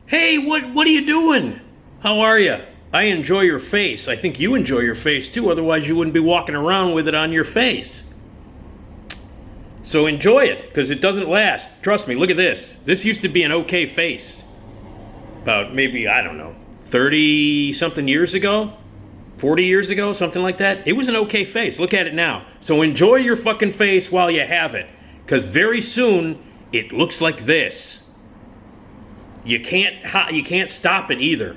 Hey, what are you doing? How are you? I enjoy your face. I think you enjoy your face too, otherwise you wouldn't be walking around with it on your face. So enjoy it, because it doesn't last. Trust me, look at this. This used to be an okay face. About maybe, I don't know, 30-something years ago? 40 years ago, something like that? It was an okay face. Look at it now. So enjoy your fucking face while you have it, because very soon, it looks like this. You can't stop it either,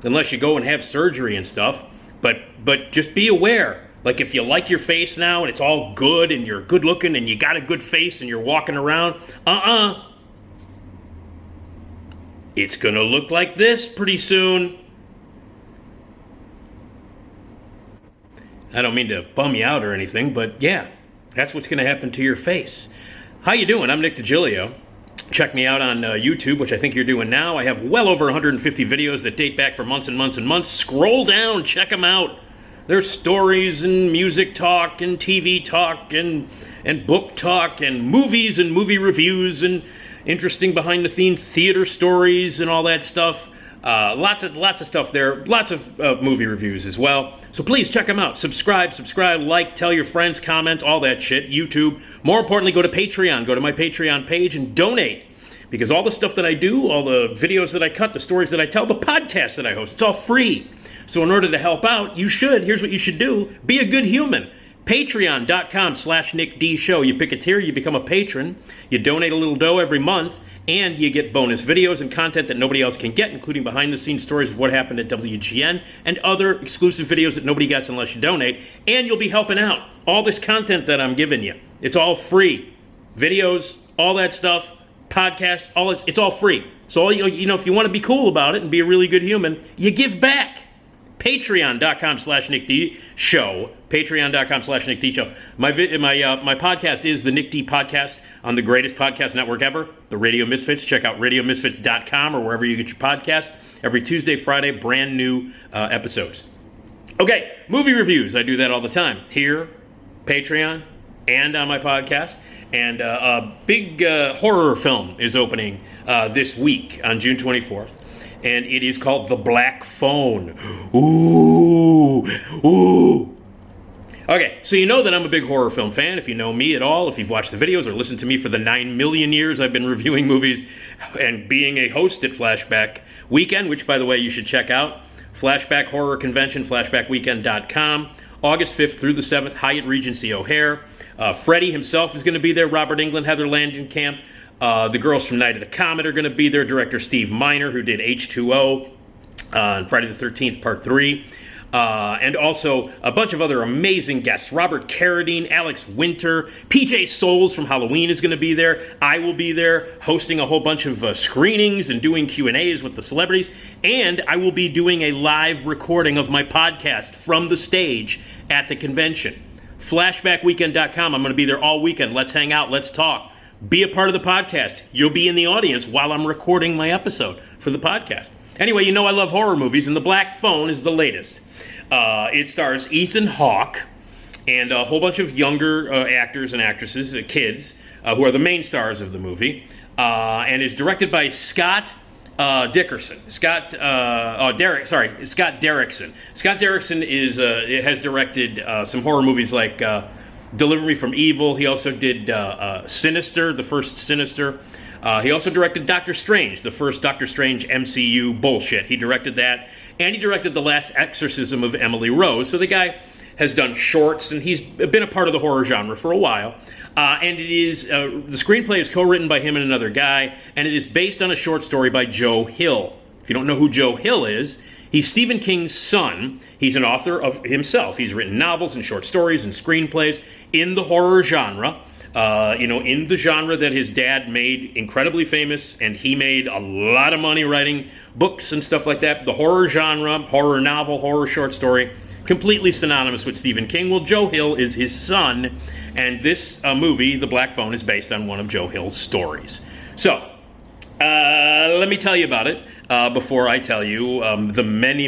unless you go and have surgery and stuff. But just be aware. Like if you like your face now and it's all good and you're good looking and you got a good face and you're walking around, it's gonna look like this pretty soon. I don't mean to bum you out or anything, but yeah, that's what's gonna happen to your face. How you doing? I'm Nick Digilio. Check me out on YouTube, which I think you're doing now. I have well over 150 videos that date back for months and months and months. Scroll down, check them out. There's stories and music talk and TV talk and book talk and movies and movie reviews and interesting behind-the-theme theater stories and all that stuff. Lots of stuff there. Lots of movie reviews as well. So please check them out. Subscribe, like, tell your friends, comment, all that shit. YouTube. More importantly, go to Patreon. Go to my Patreon page and donate. Because all the stuff that I do, all the videos that I cut, the stories that I tell, the podcasts that I host, it's all free. So in order to help out, here's what you should do. Be a good human. Patreon.com/NickDShow. You pick a tier, you become a patron, you donate a little dough every month, and you get bonus videos and content that nobody else can get, including behind-the-scenes stories of what happened at WGN and other exclusive videos that nobody gets unless you donate, and you'll be helping out. All this content that I'm giving you, it's all free. Videos, all that stuff, podcasts, it's all free. So if you want to be cool about it and be a really good human, you give back. Patreon.com/NickDShow. Patreon.com/NickDShow. My podcast is the Nick D Podcast on the greatest podcast network ever, the Radio Misfits. Check out RadioMisfits.com or wherever you get your podcast. Every Tuesday, Friday, brand new episodes. Okay, movie reviews. I do that all the time. Here, Patreon, and on my podcast. And a big horror film is opening this week on June 24th. And it is called The Black Phone. Ooh. Okay, so you know that I'm a big horror film fan. If you know me at all, if you've watched the videos or listened to me for the 9 million years I've been reviewing movies and being a host at Flashback Weekend, which, by the way, you should check out. Flashback Horror Convention, flashbackweekend.com. August 5th through the 7th, Hyatt Regency O'Hare. Freddie himself is going to be there. Robert Englund, Heather Langenkamp. The girls from Night of the Comet are going to be there. Director Steve Miner, who did H2O on Friday the 13th, Part 3. And also a bunch of other amazing guests. Robert Carradine, Alex Winter, PJ Souls from Halloween is going to be there. I will be there hosting a whole bunch of screenings and doing Q&As with the celebrities. And I will be doing a live recording of my podcast from the stage at the convention. Flashbackweekend.com. I'm going to be there all weekend. Let's hang out. Let's talk. Be a part of the podcast. You'll be in the audience while I'm recording my episode for the podcast. Anyway, you know I love horror movies, and The Black Phone is the latest. It stars Ethan Hawke and a whole bunch of younger actors and actresses, kids, who are the main stars of the movie, and is directed by Scott Derrickson. Scott Derrickson. Scott Derrickson has directed some horror movies like Deliver Me from Evil. He also did Sinister, the first Sinister. He also directed Doctor Strange, the first Doctor Strange MCU bullshit. He directed that, and he directed The Last Exorcism of Emily Rose. So the guy has done shorts, and he's been a part of the horror genre for a while. And it is the screenplay is co-written by him and another guy, and it is based on a short story by Joe Hill. If you don't know who Joe Hill is, he's Stephen King's son. He's an author of himself. He's written novels and short stories and screenplays in the horror genre. In the genre that his dad made incredibly famous, and he made a lot of money writing books and stuff like that. The horror genre, horror novel, horror short story, completely synonymous with Stephen King. Well, Joe Hill is his son, and this movie, The Black Phone, is based on one of Joe Hill's stories. So, let me tell you about it before I tell you the many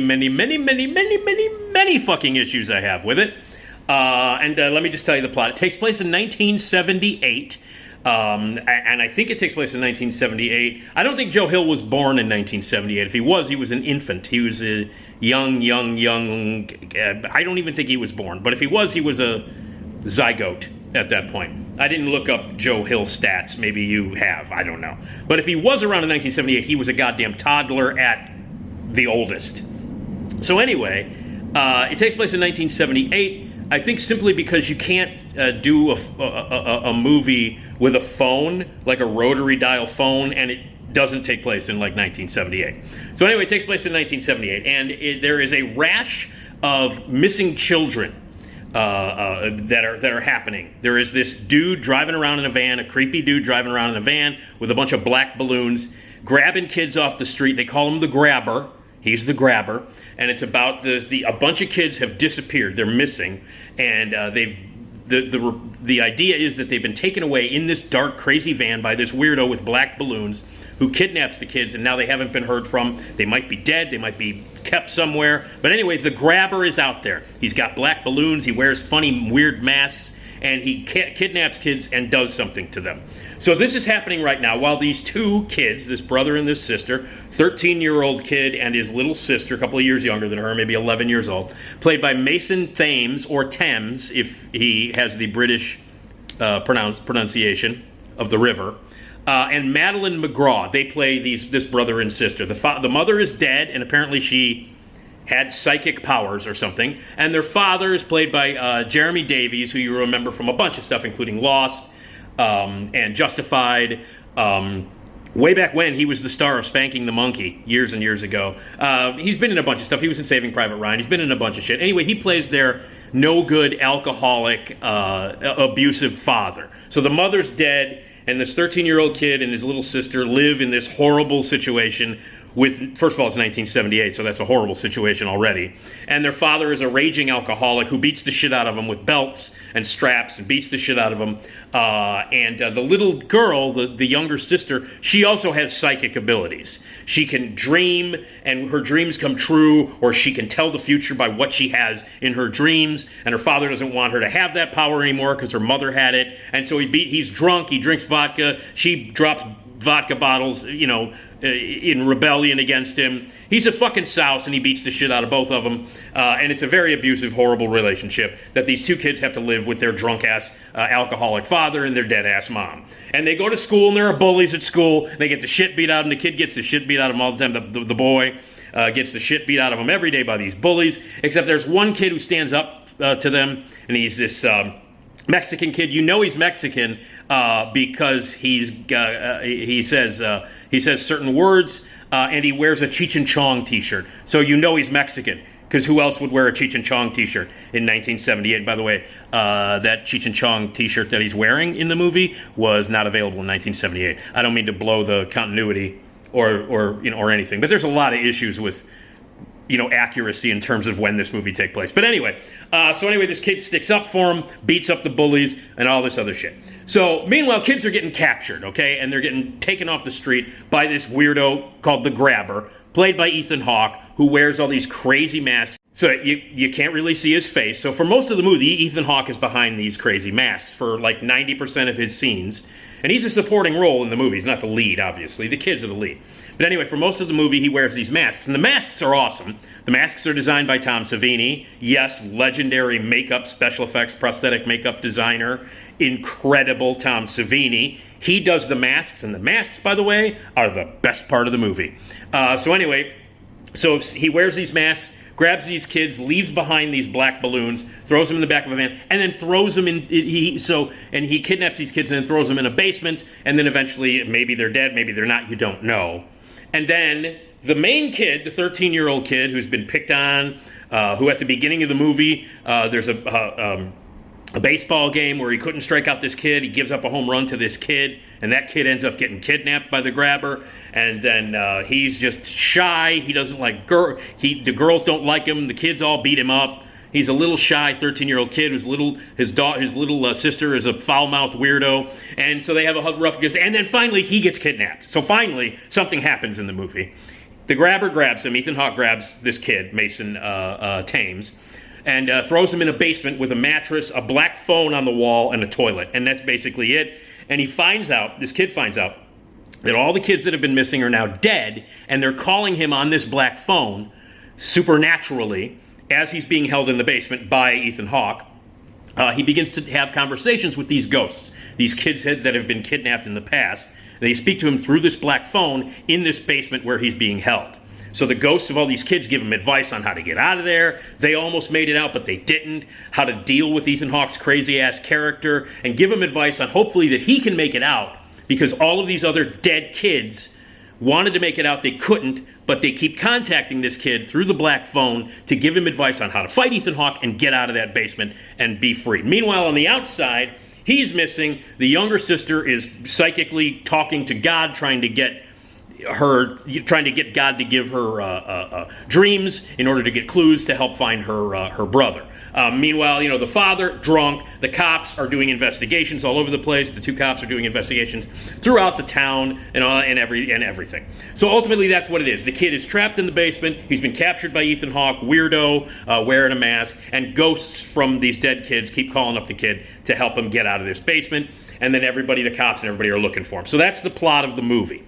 fucking issues I have with it. And let me just tell you the plot. It takes place in 1978. And I think it takes place in 1978. I don't think Joe Hill was born in 1978. If he was an infant. He was a young. I don't even think he was born. But if he was a zygote at that point. I didn't look up Joe Hill's stats. Maybe you have. I don't know. But if he was around in 1978, he was a goddamn toddler at the oldest. So anyway, it takes place in 1978. I think simply because you can't do a movie with a phone, like a rotary dial phone, and it doesn't take place in like 1978. So anyway, it takes place in 1978, and there is a rash of missing children that are happening. There is this dude driving around in a van, a creepy dude driving around in a van with a bunch of black balloons, grabbing kids off the street. They call him the grabber. He's the grabber, and it's about a bunch of kids have disappeared. They're missing, and the idea is that they've been taken away in this dark, crazy van by this weirdo with black balloons who kidnaps the kids, and now they haven't been heard from. They might be dead. They might be kept somewhere. But anyway, the grabber is out there. He's got black balloons. He wears funny, weird masks, and he kidnaps kids and does something to them. So this is happening right now while these two kids, this brother and this sister, 13-year-old kid and his little sister, a couple of years younger than her, maybe 11 years old, played by Mason Thames, or Thames if he has the British pronunciation of the river, and Madeline McGraw. They play this brother and sister. The mother is dead, and apparently she had psychic powers or something, and their father is played by Jeremy Davies, who you remember from a bunch of stuff, including Lost, and Justified. Way back when, he was the star of Spanking the Monkey years and years ago. He's been in a bunch of stuff. He was in Saving Private Ryan. He's been in a bunch of shit. Anyway, he plays their no-good, alcoholic, abusive father. So the mother's dead, and this 13-year-old kid and his little sister live in this horrible situation with, first of all, it's 1978, so that's a horrible situation already. And their father is a raging alcoholic who beats the shit out of them with belts and straps and beats the shit out of them. And the little girl, the younger sister, she also has psychic abilities. She can dream, and her dreams come true, or she can tell the future by what she has in her dreams. And her father doesn't want her to have that power anymore because her mother had it. And so he's drunk, he drinks vodka, she drops vodka bottles, in rebellion against him. He's a fucking souse, and he beats the shit out of both of them. And it's a very abusive, horrible relationship that these two kids have to live with their drunk-ass, alcoholic father and their dead-ass mom. And they go to school, and there are bullies at school. They get the shit beat out of them. The kid gets the shit beat out of him all the time. The boy gets the shit beat out of him every day by these bullies, except there's one kid who stands up to them, and he's this Mexican kid. You know he's Mexican because he says certain words, and he wears a Cheech and Chong t-shirt. So you know he's Mexican, because who else would wear a Cheech and Chong t-shirt in 1978? By the way, that Cheech and Chong t-shirt that he's wearing in the movie was not available in 1978. I don't mean to blow the continuity or anything, but there's a lot of issues with accuracy in terms of when this movie takes place. But anyway, this kid sticks up for him, beats up the bullies, and all this other shit. So, meanwhile, kids are getting captured, okay? And they're getting taken off the street by this weirdo called the Grabber, played by Ethan Hawke, who wears all these crazy masks. So you can't really see his face. So for most of the movie, Ethan Hawke is behind these crazy masks for like 90% of his scenes. And he's a supporting role in the movie. He's not the lead, obviously. The kids are the lead. But anyway, for most of the movie, he wears these masks. And the masks are awesome. The masks are designed by Tom Savini. Yes, legendary makeup, special effects, prosthetic makeup designer. Incredible Tom Savini. He does the masks. And the masks, by the way, are the best part of the movie. So he wears these masks, grabs these kids, leaves behind these black balloons, throws them in the back of a van, and then throws them in. He kidnaps these kids and then throws them in a basement. And then eventually, maybe they're dead, maybe they're not. You don't know. And then the main kid, the 13-year-old kid who's been picked on, who at the beginning of the movie, there's a baseball game where he couldn't strike out this kid. He gives up a home run to this kid, and that kid ends up getting kidnapped by the Grabber. And then he's just shy. He doesn't like the girls don't like him. The kids all beat him up. He's a little shy 13-year-old kid his little sister is a foul-mouthed weirdo. And so they have a rough against. And then finally he gets kidnapped. So finally something happens in the movie. The Grabber grabs him. Ethan Hawke grabs this kid, Mason Thames, and throws him in a basement with a mattress, a black phone on the wall, and a toilet. And that's basically it. and this kid finds out that all the kids that have been missing are now dead, and they're calling him on this black phone supernaturally as he's being held in the basement by Ethan Hawke. He begins to have conversations with these ghosts, these kids that have been kidnapped in the past. They speak to him through this black phone in this basement where he's being held. So the ghosts of all these kids give him advice on how to get out of there. They almost made it out, but they didn't. How to deal with Ethan Hawke's crazy-ass character, and give him advice on hopefully that he can make it out, because all of these other dead kids wanted to make it out. They couldn't, but they keep contacting this kid through the black phone to give him advice on how to fight Ethan Hawke and get out of that basement and be free. Meanwhile, on the outside, he's missing. The younger sister is psychically talking to God, trying to get God to give her dreams in order to get clues to help find her brother. Meanwhile, the father, drunk. The cops are doing investigations all over the place. The two cops are doing investigations throughout the town and everything. So ultimately, that's what it is. The kid is trapped in the basement. He's been captured by Ethan Hawke, weirdo, wearing a mask, and ghosts from these dead kids keep calling up the kid to help him get out of this basement. And then the cops and everybody are looking for him. So that's the plot of the movie.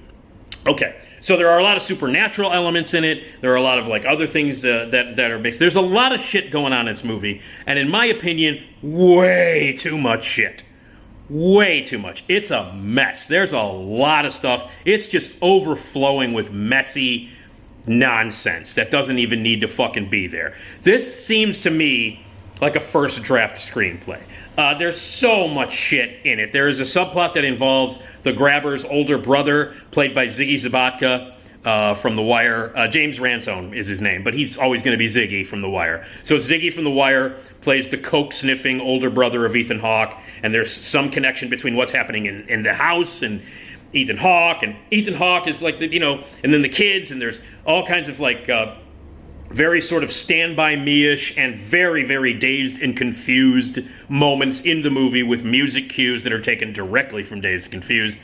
Okay, so there are a lot of supernatural elements in it. There are a lot of other things that are based. There's a lot of shit going on in this movie, and in my opinion, way too much shit. Way too much. It's a mess. There's a lot of stuff. It's just overflowing with messy nonsense that doesn't even need to fucking be there. This seems to me like a first draft screenplay. There's so much shit in it. There is a subplot that involves the grabber's older brother, played by Ziggy Zabatka from The Wire. James Ransone is his name, but he's always going to be Ziggy from The Wire. So Ziggy from The Wire plays the coke-sniffing older brother of Ethan Hawke, and there's some connection between what's happening in the house and Ethan Hawke is and then the kids, and there's all kinds of very sort of Stand By Me-ish and very, very dazed and confused moments in the movie with music cues that are taken directly from Dazed and Confused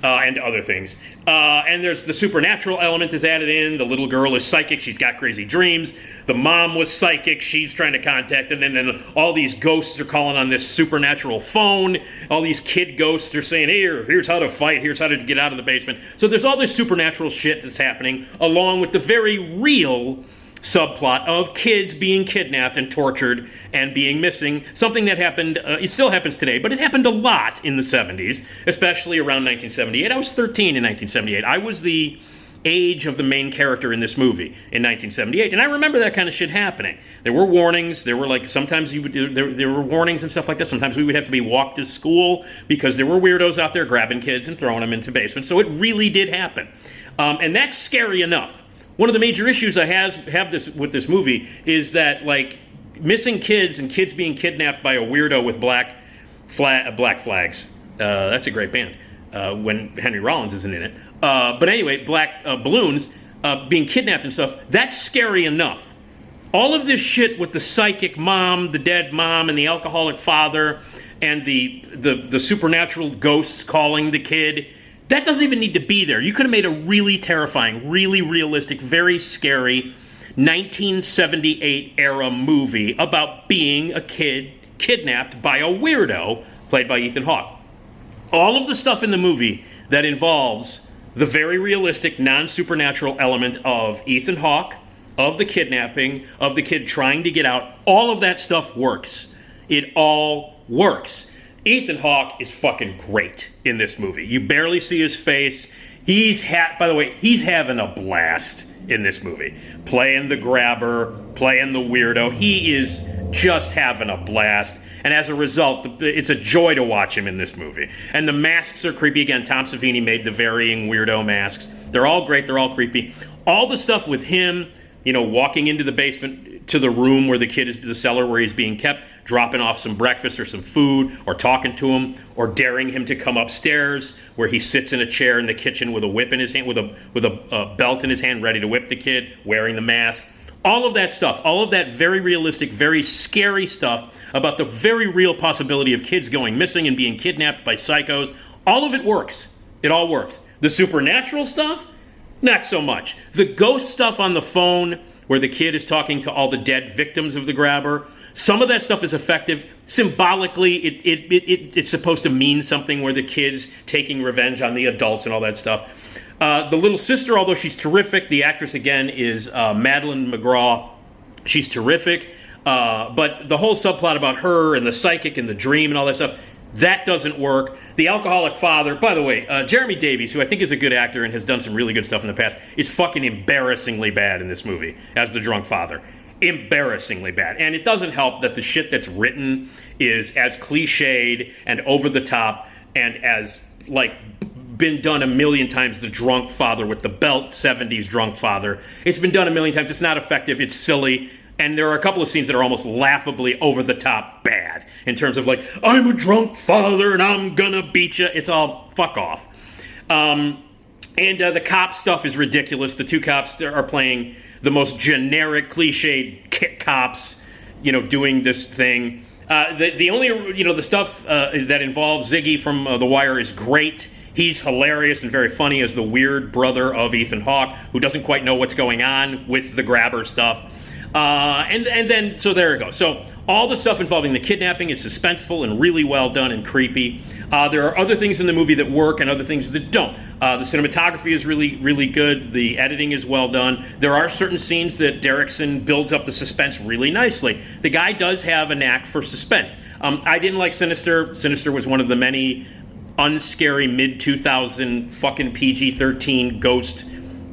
and other things. And there's the supernatural element is added in. The little girl is psychic. She's got crazy dreams. The mom was psychic. She's trying to contact. And then all these ghosts are calling on this supernatural phone. All these kid ghosts are saying, here's how to fight. Here's how to get out of the basement. So there's all this supernatural shit that's happening along with the very real subplot of kids being kidnapped and tortured and being missing, something that happened, it still happens today, but it happened a lot in the 70s, especially around 1978. I was 13 in 1978. I was the age of the main character in this movie in 1978, and I remember that kind of shit happening. There were warnings. There were sometimes there were warnings and stuff like that. Sometimes we would have to be walked to school because there were weirdos out there grabbing kids and throwing them into basements. So it really did happen, and that's scary enough. One of the major issues I have with this movie is that missing kids and kids being kidnapped by a weirdo with black flags. That's a great band when Henry Rollins isn't in it. But anyway, black balloons being kidnapped and stuff. That's scary enough. All of this shit with the psychic mom, the dead mom, and the alcoholic father, and the supernatural ghosts calling the kid. That doesn't even need to be there. You could have made a really terrifying, really realistic, very scary 1978 era movie about being a kid kidnapped by a weirdo played by Ethan Hawke. All of the stuff in the movie that involves the very realistic, non-supernatural element of Ethan Hawke, of the kidnapping, of the kid trying to get out, all of that stuff works. It all works. Ethan Hawke is fucking great in this movie. You barely see his face. By the way, he's having a blast in this movie. Playing the grabber, playing the weirdo. He is just having a blast. And as a result, it's a joy to watch him in this movie. And the masks are creepy. Again, Tom Savini made the varying weirdo masks. They're all great. They're all creepy. All the stuff with him, walking into the basement to the room where the kid is, the cellar where he's being kept, dropping off some breakfast or some food, or talking to him, or daring him to come upstairs where he sits in a chair in the kitchen with a whip in his hand, with a belt in his hand, ready to whip the kid, wearing the mask. All of that stuff, all of that very realistic, very scary stuff about the very real possibility of kids going missing and being kidnapped by psychos, all of it works. It all works. The supernatural stuff, not so much. The ghost stuff on the phone where the kid is talking to all the dead victims of the grabber, Some of that stuff is effective. Symbolically, it's supposed to mean something where the kid's taking revenge on the adults and all that stuff. The little sister, although she's terrific, the actress again is Madeline McGraw. She's terrific. But the whole subplot about her and the psychic and the dream and all that stuff, that doesn't work. The alcoholic father, by the way, Jeremy Davies, who I think is a good actor and has done some really good stuff in the past, is fucking embarrassingly bad in this movie as the drunk father. Embarrassingly bad. And it doesn't help that the shit that's written is as cliched and over the top and as, like, been done a million times. The drunk father with the belt, 70s drunk father. It's been done a million times. It's not effective. It's silly. And there are a couple of scenes that are almost laughably over the top bad in terms of, like, I'm a drunk father and I'm gonna beat you. It's all fuck off. And the cop stuff is ridiculous. The two cops are playing the most generic, cliched cops, doing this thing. The only, the stuff that involves Ziggy from The Wire is great. He's hilarious and very funny as the weird brother of Ethan Hawke, who doesn't quite know what's going on with the grabber stuff. And then, so there it goes. So all the stuff involving the kidnapping is suspenseful and really well done and creepy. There are other things in the movie that work and other things that don't. The cinematography is really, really good. The editing is well done. There are certain scenes that Derrickson builds up the suspense really nicely. The guy does have a knack for suspense. I didn't like Sinister. Sinister was one of the many unscary mid-2000 fucking PG-13 ghost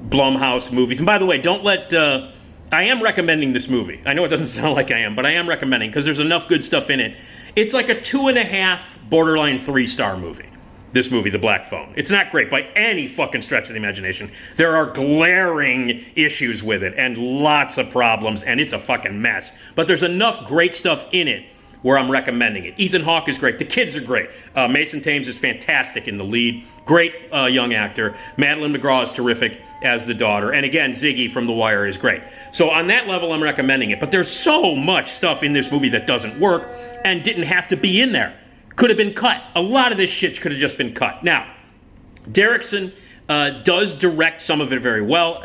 Blumhouse movies. And by the way, don't let... I am recommending this movie. I know it doesn't sound like I am, but I am recommending because there's enough good stuff in it. It's like a 2.5 borderline 3-star movie. This movie, The Black Phone. It's not great by any fucking stretch of the imagination. There are glaring issues with it and lots of problems, and it's a fucking mess. But there's enough great stuff in it where I'm recommending it. Ethan Hawke is great. The kids are great. Mason Thames is fantastic in the lead. Great young actor. Madeline McGraw is terrific as the daughter. And again, Ziggy from The Wire is great. So on that level, I'm recommending it. But there's so much stuff in this movie that doesn't work and didn't have to be in there. Could have been cut. A lot of this shit could have just been cut. Now, Derrickson does direct some of it very well.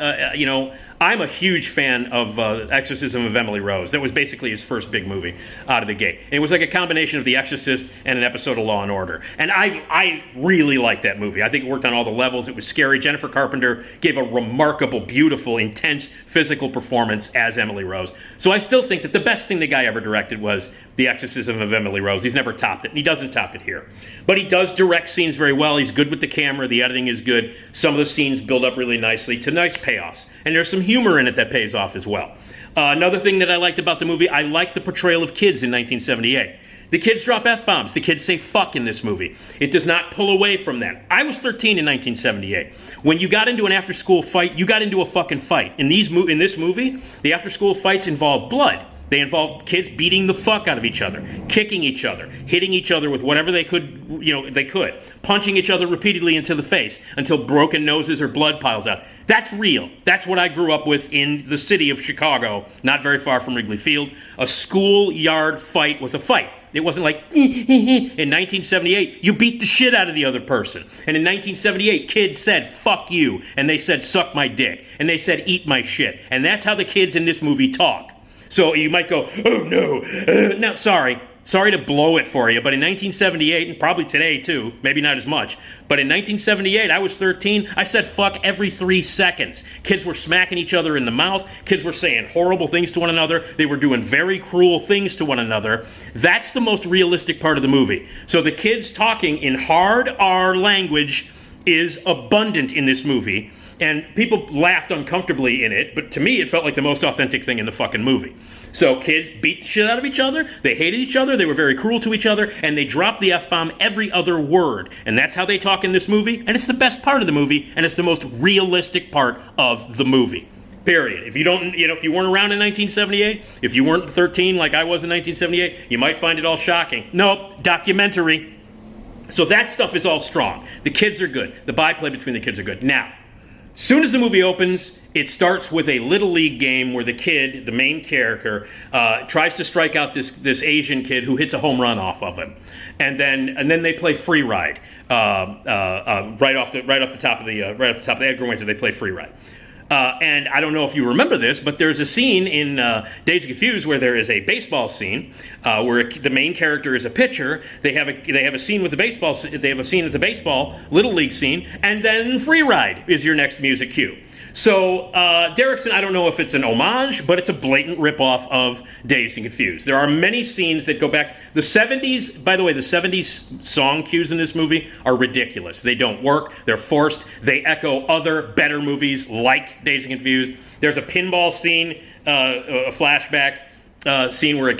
I'm a huge fan of Exorcism of Emily Rose. That was basically his first big movie out of the gate. And it was like a combination of The Exorcist and an episode of Law and Order. And I really liked that movie. I think it worked on all the levels. It was scary. Jennifer Carpenter gave a remarkable, beautiful, intense physical performance as Emily Rose. So I still think that the best thing the guy ever directed was The Exorcism of Emily Rose. He's never topped it, and he doesn't top it here. But he does direct scenes very well. He's good with the camera. The editing is good. Some of the scenes build up really nicely to nice payoffs. And there's some humor in it that pays off as well. Another thing that I liked about the movie, I liked the portrayal of kids in 1978. The kids drop F-bombs. The kids say fuck in this movie. It does not pull away from that. I was 13 in 1978. When you got into an after-school fight, you got into a fucking fight. In this movie, the after-school fights involve blood. They involve kids beating the fuck out of each other, kicking each other, hitting each other with whatever they could, punching each other repeatedly into the face until broken noses or blood piles out. That's real. That's what I grew up with in the city of Chicago, not very far from Wrigley Field. A schoolyard fight was a fight. It wasn't like, in 1978, you beat the shit out of the other person. And in 1978, kids said, fuck you. And they said, suck my dick. And they said, eat my shit. And that's how the kids in this movie talk. So you might go, oh no, no, sorry to blow it for you, but in 1978, and probably today too, maybe not as much, but in 1978, I was 13, I said fuck every 3 seconds. Kids were smacking each other in the mouth, kids were saying horrible things to one another, they were doing very cruel things to one another. That's the most realistic part of the movie. So the kids talking in hard R language is abundant in this movie. And people laughed uncomfortably in it, but to me it felt like the most authentic thing in the fucking movie. So kids beat the shit out of each other, they hated each other, they were very cruel to each other, and they dropped the F-bomb every other word. And that's how they talk in this movie, and it's the best part of the movie, and it's the most realistic part of the movie. Period. If you don't, if you weren't around in 1978, if you weren't 13 like I was in 1978, you might find it all shocking. Nope, documentary. So that stuff is all strong. The kids are good. The byplay between the kids are good. Now, soon as the movie opens, it starts with a Little League game where the kid, the main character, tries to strike out this Asian kid who hits a home run off of him, and then they play free ride right off the top of the Edgar Winter. They play free ride. And I don't know if you remember this, but there's a scene in Dazed and Confused where there is a baseball scene where the main character is a pitcher. They have a scene with the baseball. They have a scene at the baseball little league scene, and then Free Ride is your next music cue. So Derrickson, I don't know if it's an homage, but it's a blatant ripoff of Dazed and Confused. There are many scenes that go back. The 70s, by the way, the 70s song cues in this movie are ridiculous. They don't work. They're forced. They echo other better movies like Dazed and Confused. There's a pinball scene, a flashback scene where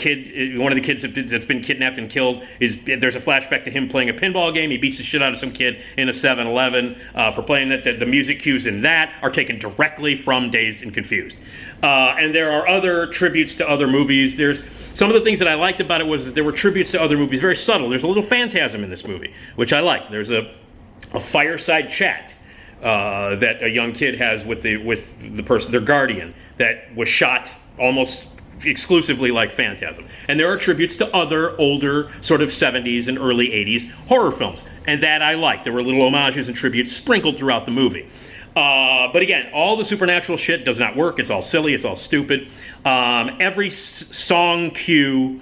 one of the kids that's been kidnapped and killed, there's a flashback to him playing a pinball game. He beats the shit out of some kid in a 7-Eleven for playing that. The music cues in that are taken directly from Dazed and Confused. And there are other tributes to other movies. There's some of the things that I liked about it was that there were tributes to other movies, very subtle. There's a little phantasm in this movie, which I like. There's a fireside chat that a young kid has with the person, their guardian, that was shot almost exclusively like Phantasm. And there are tributes to other older sort of 70s and early 80s horror films. And that I like. There were little homages and tributes sprinkled throughout the movie. But again, all the supernatural shit does not work. It's all silly. It's all stupid. Every song cue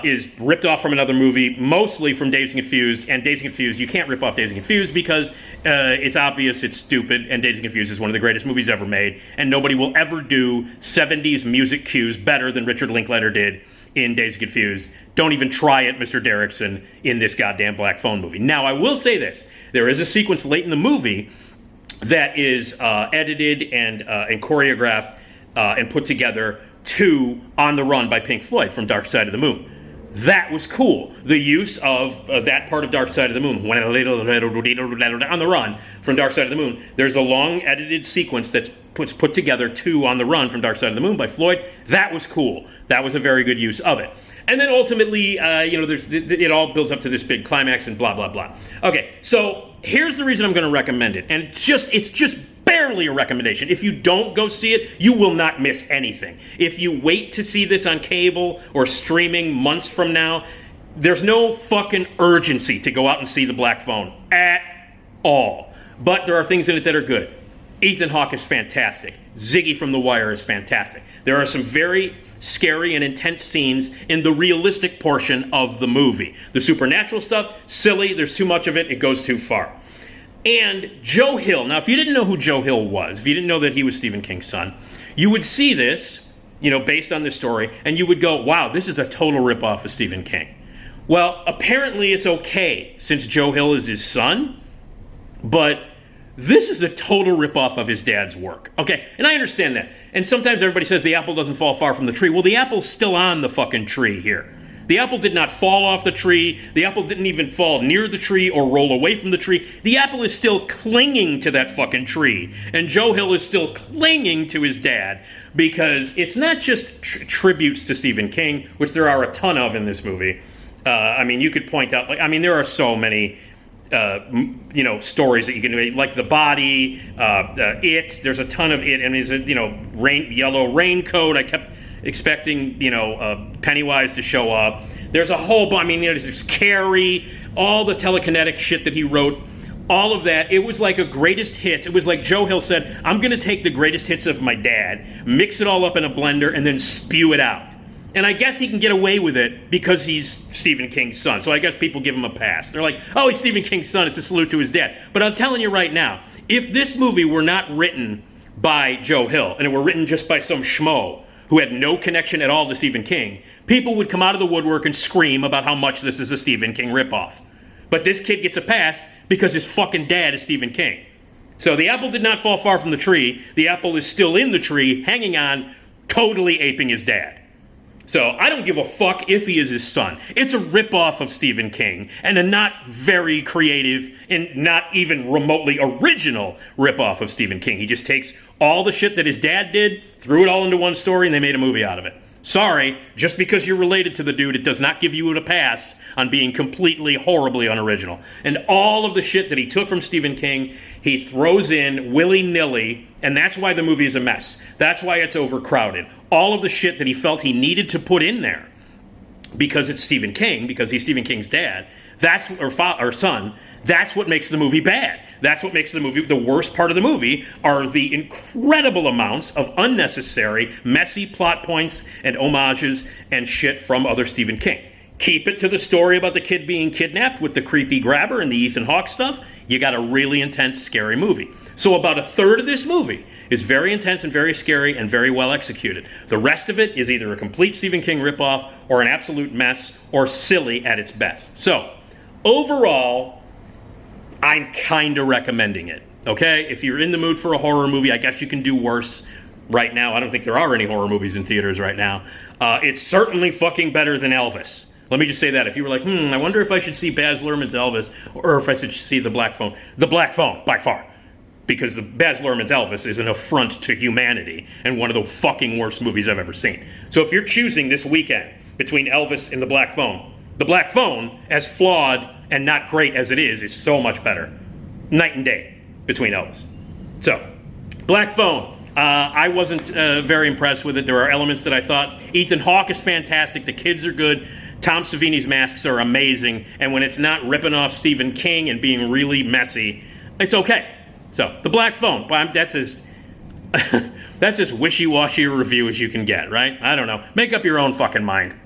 is ripped off from another movie, mostly from Dazed and Confused. And Dazed and Confused, you can't rip off Dazed and Confused because it's obvious, it's stupid, and Dazed and Confused is one of the greatest movies ever made. And nobody will ever do 70s music cues better than Richard Linklater did in Dazed and Confused. Don't even try it, Mr. Derrickson, in this goddamn Black Phone movie. Now, I will say this. There is a sequence late in the movie that is edited and choreographed and put together to On the Run by Pink Floyd from Dark Side of the Moon. That was cool. The use of that part of Dark Side of the Moon, On the Run from Dark Side of the Moon. There's a long edited sequence that's put together to On the Run from Dark Side of the Moon by Floyd. That was cool. That was a very good use of it. And then ultimately, it all builds up to this big climax and blah, blah, blah. Okay, so here's the reason I'm going to recommend it. And it's just barely a recommendation. If you don't go see it, you will not miss anything. If you wait to see this on cable or streaming months from now, there's no fucking urgency to go out and see The Black Phone at all. But there are things in it that are good. Ethan Hawke is fantastic. Ziggy from The Wire is fantastic. There are some very scary and intense scenes in the realistic portion of the movie. The supernatural stuff, silly, there's too much of it, it goes too far. And Joe Hill, now if you didn't know who Joe Hill was, if you didn't know that he was Stephen King's son, you would see this, based on this story, and you would go, wow, this is a total ripoff of Stephen King. Well, apparently it's okay, since Joe Hill is his son, but this is a total ripoff of his dad's work. Okay, and I understand that. And sometimes everybody says the apple doesn't fall far from the tree. Well, the apple's still on the fucking tree here. The apple did not fall off the tree. The apple didn't even fall near the tree or roll away from the tree. The apple is still clinging to that fucking tree. And Joe Hill is still clinging to his dad because it's not just tributes to Stephen King, which there are a ton of in this movie. You could point out, there are so many stories that you can do, like The Body, It. There's a ton of It. It's a yellow raincoat. I kept expecting Pennywise to show up. There's a whole bunch. There's Carrie, all the telekinetic shit that he wrote, all of that. It was like a greatest hits. It was like Joe Hill said, I'm going to take the greatest hits of my dad, mix it all up in a blender, and then spew it out. And I guess he can get away with it because he's Stephen King's son. So I guess people give him a pass. They're like, oh, he's Stephen King's son. It's a salute to his dad. But I'm telling you right now, if this movie were not written by Joe Hill and it were written just by some schmo who had no connection at all to Stephen King, people would come out of the woodwork and scream about how much this is a Stephen King ripoff. But this kid gets a pass because his fucking dad is Stephen King. So the apple did not fall far from the tree. The apple is still in the tree, hanging on, totally aping his dad. So I don't give a fuck if he is his son. It's a ripoff of Stephen King, and a not very creative and not even remotely original ripoff of Stephen King. He just takes all the shit that his dad did, threw it all into one story, and they made a movie out of it. Sorry, just because you're related to the dude, it does not give you a pass on being completely, horribly unoriginal. And all of the shit that he took from Stephen King, he throws in willy-nilly, and that's why the movie is a mess. That's why it's overcrowded. All of the shit that he felt he needed to put in there, because it's Stephen King, because he's Stephen King's dad, or son, that's what makes the movie bad. That's what makes the movie, the worst part of the movie are the incredible amounts of unnecessary, messy plot points and homages and shit from other Stephen King. Keep it to the story about the kid being kidnapped with the creepy grabber and the Ethan Hawke stuff. You got a really intense, scary movie. So about a third of this movie is very intense and very scary and very well executed. The rest of it is either a complete Stephen King ripoff or an absolute mess or silly at its best. So, overall, I'm kind of recommending it, okay? If you're in the mood for a horror movie, I guess you can do worse right now. I don't think there are any horror movies in theaters right now. It's certainly fucking better than Elvis. Let me just say that. If you were like, I wonder if I should see Baz Luhrmann's Elvis or if I should see The Black Phone. The Black Phone, by far. Because the Baz Luhrmann's Elvis is an affront to humanity and one of the fucking worst movies I've ever seen. So if you're choosing this weekend between Elvis and The Black Phone, as flawed and not great as it is so much better. Night and day between Elvis. So, Black Phone. I wasn't very impressed with it. There are elements that I thought. Ethan Hawke is fantastic. The kids are good. Tom Savini's masks are amazing. And when it's not ripping off Stephen King and being really messy, it's okay. So, The Black Phone. That's as wishy-washy a review as you can get, right? I don't know. Make up your own fucking mind.